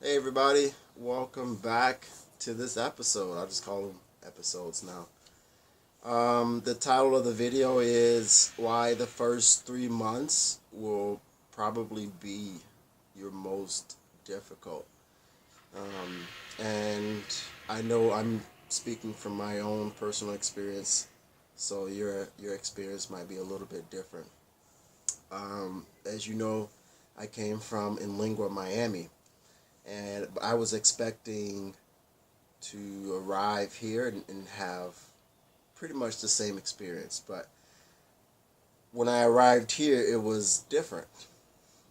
Hey everybody, welcome back to this episode. I'll just call them episodes now. The title of the video is why the first 3 months will probably be your most difficult. And I know I'm speaking from my own personal experience, so your experience might be a little bit different. As you know, I came from Inlingua, Miami, and I was expecting to arrive here and have pretty much the same experience. But when I arrived here, it was different.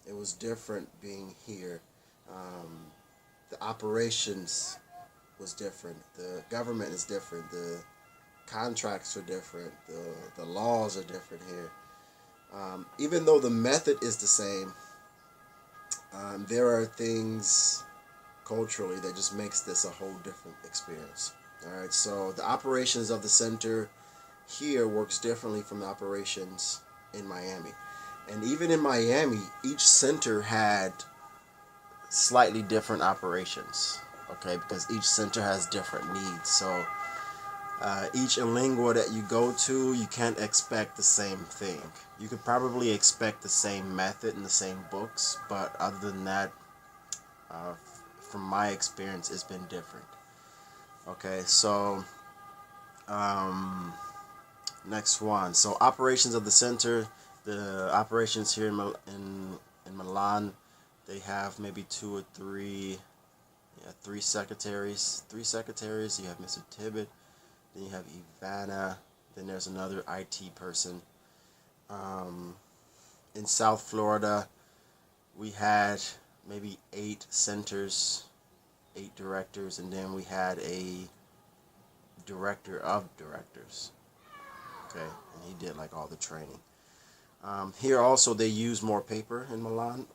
It was different being here. Um, the operations was different. The government is different. The contracts are different. The laws are different here. Even though the method is the same, there are things culturally that just makes this a whole different experience. All right, so the operations of the center here works differently from the operations in Miami. And even in Miami, each center had slightly different operations, okay, because each center has different needs. So each lingua that you go to, you can't expect the same thing. You could probably expect the same method and the same books, but other than that, uh, from my experience, it's been different. Okay, so um, next one. So operations of the center, the operations here in Milan, they have maybe two or three, yeah, three secretaries. Three secretaries. You have Mr. Tibbet, then you have Ivana, then there's another IT person. Um, in South Florida, we had maybe 8 centers, 8 directors, and then we had a director of directors. Okay, and he did like all the training. Here also they use more paper in Milan.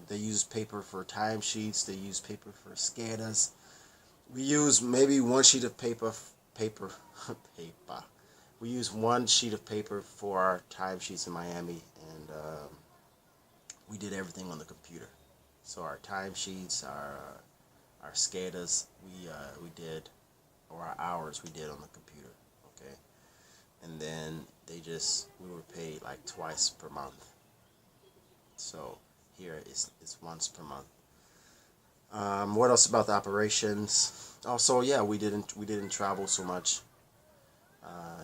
They use paper for timesheets. They use paper for SCADAs. We use maybe one sheet of paper. We use one sheet of paper for our timesheets in Miami, and we did everything on the computer. So our timesheets, our SCADAs, we did, or our hours we did on the computer. Okay, and then we were paid like twice per month. So here it's once per month. What else about the operations? Also, yeah, we didn't travel so much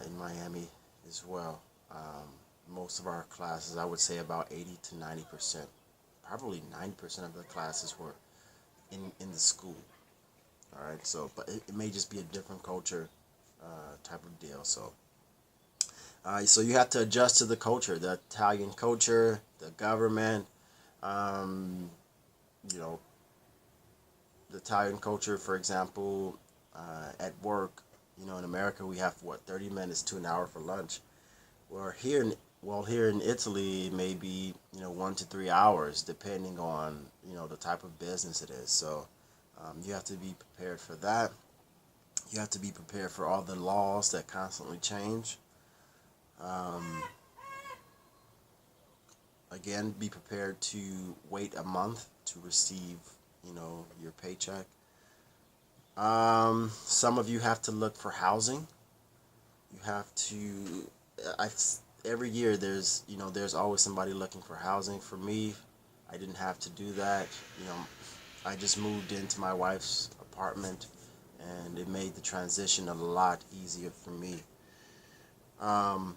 in Miami as well. Most of our classes, I would say about 80 to 90%, probably 90% of the classes were in the school. All right, so but it may just be a different culture type of deal. So you have to adjust to the culture, the Italian culture, the government. Um, you know, the Italian culture, for example, at work. In America we have what 30 minutes to an hour for lunch. Here in Italy, maybe 1 to 3 hours, depending on the type of business it is. So you have to be prepared for that. You have to be prepared for all the laws that constantly change. Um, Again, be prepared to wait a month to receive, your paycheck. Some of you have to look for housing. You have to. I Every year there's always somebody looking for housing. For me, I didn't have to do that. I just moved into my wife's apartment, and it made the transition a lot easier for me. Um,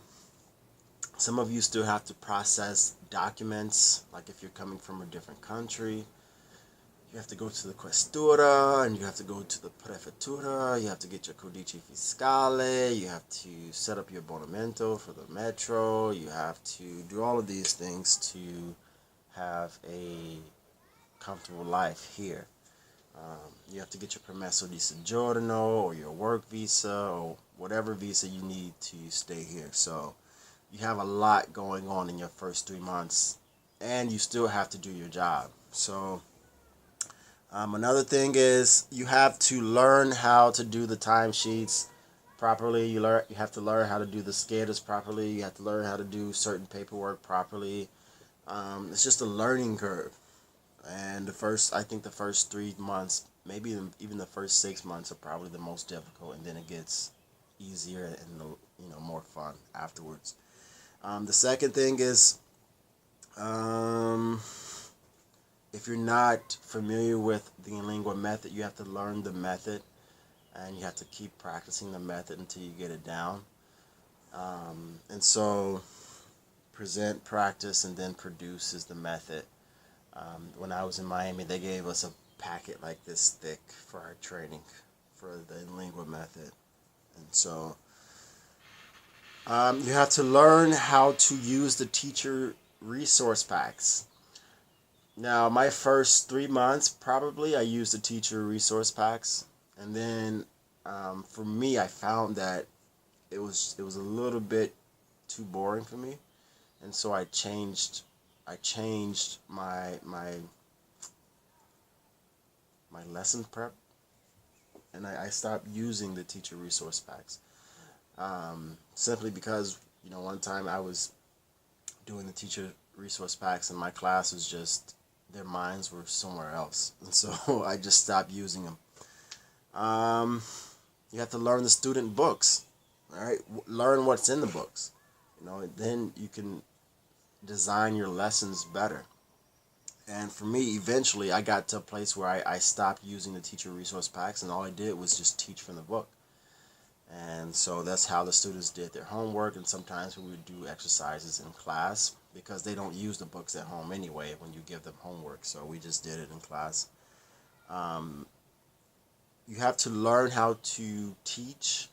some of you still have to process documents, like if you're coming from a different country. You have to go to the questura, and you have to go to the prefettura. You have to get your codice fiscale. You have to set up your abbonamento for the metro. You have to do all of these things to have a comfortable life here. You have to get your permesso di soggiorno or your work visa or whatever visa you need to stay here. So you have a lot going on in your first 3 months, and you still have to do your job. So another thing is you have to learn how to do the timesheets properly. You have to learn how to do the SCADAs properly. You have to learn how to do certain paperwork properly. It's just a learning curve. And I think the first 3 months, maybe even the first 6 months, are probably the most difficult, and then it gets easier and more fun afterwards. The second thing is, um, if you're not familiar with the Inlingua method, you have to learn the method, and you have to keep practicing the method until you get it down. And so, present, practice, and then produce is the method. When I was in Miami, they gave us a packet like this thick for our training for the Inlingua method. And so, you have to learn how to use the teacher resource packs. Now, my first 3 months, probably, I used the teacher resource packs. And then, for me, I found that it was a little bit too boring for me. And so I changed my lesson prep, and I stopped using the teacher resource packs. Simply because, one time I was doing the teacher resource packs, and my class was just, their minds were somewhere else. And so I just stopped using them. You have to learn the student books, all right? Learn what's in the books. Then you can design your lessons better. And for me, eventually, I got to a place where I stopped using the teacher resource packs, and all I did was just teach from the book. And so that's how the students did their homework, and sometimes we would do exercises in class because they don't use the books at home anyway when you give them homework, so we just did it in class. You have to learn how to teach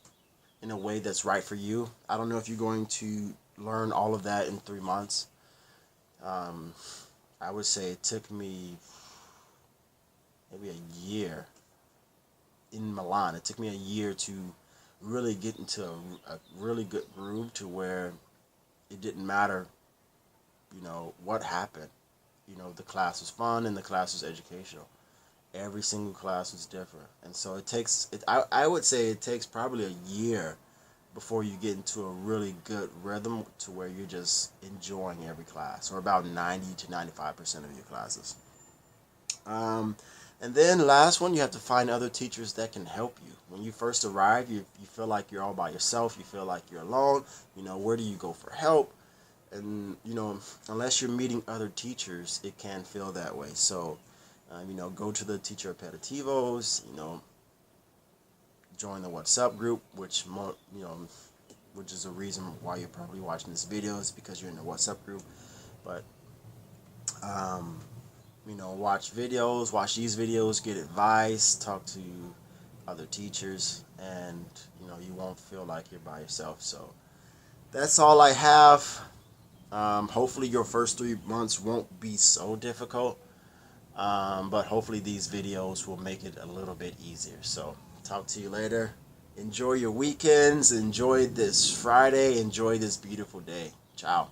in a way that's right for you. I don't know if you're going to learn all of that in 3 months. I would say it took me maybe a year in Milan. It took me a year to really get into a really good groove to where it didn't matter, what happened. The class was fun and the class was educational. Every single class was different. And so I would say it takes probably a year before you get into a really good rhythm to where you're just enjoying every class, or about 90 to 95% of your classes. And then last one, you have to find other teachers that can help you. When you first arrive, you feel like you're all by yourself. You feel like you're alone. Where do you go for help? And, unless you're meeting other teachers, it can feel that way. So, go to the teacher aperitivos, join the WhatsApp group, which is a reason why you're probably watching this video, is because you're in the WhatsApp group. But watch videos, watch these videos, get advice, talk to other teachers, and you won't feel like you're by yourself. So that's all I have. Hopefully your first 3 months won't be so difficult, but hopefully these videos will make it a little bit easier. So talk to you later. Enjoy your weekends, enjoy this Friday, enjoy this beautiful day. Ciao.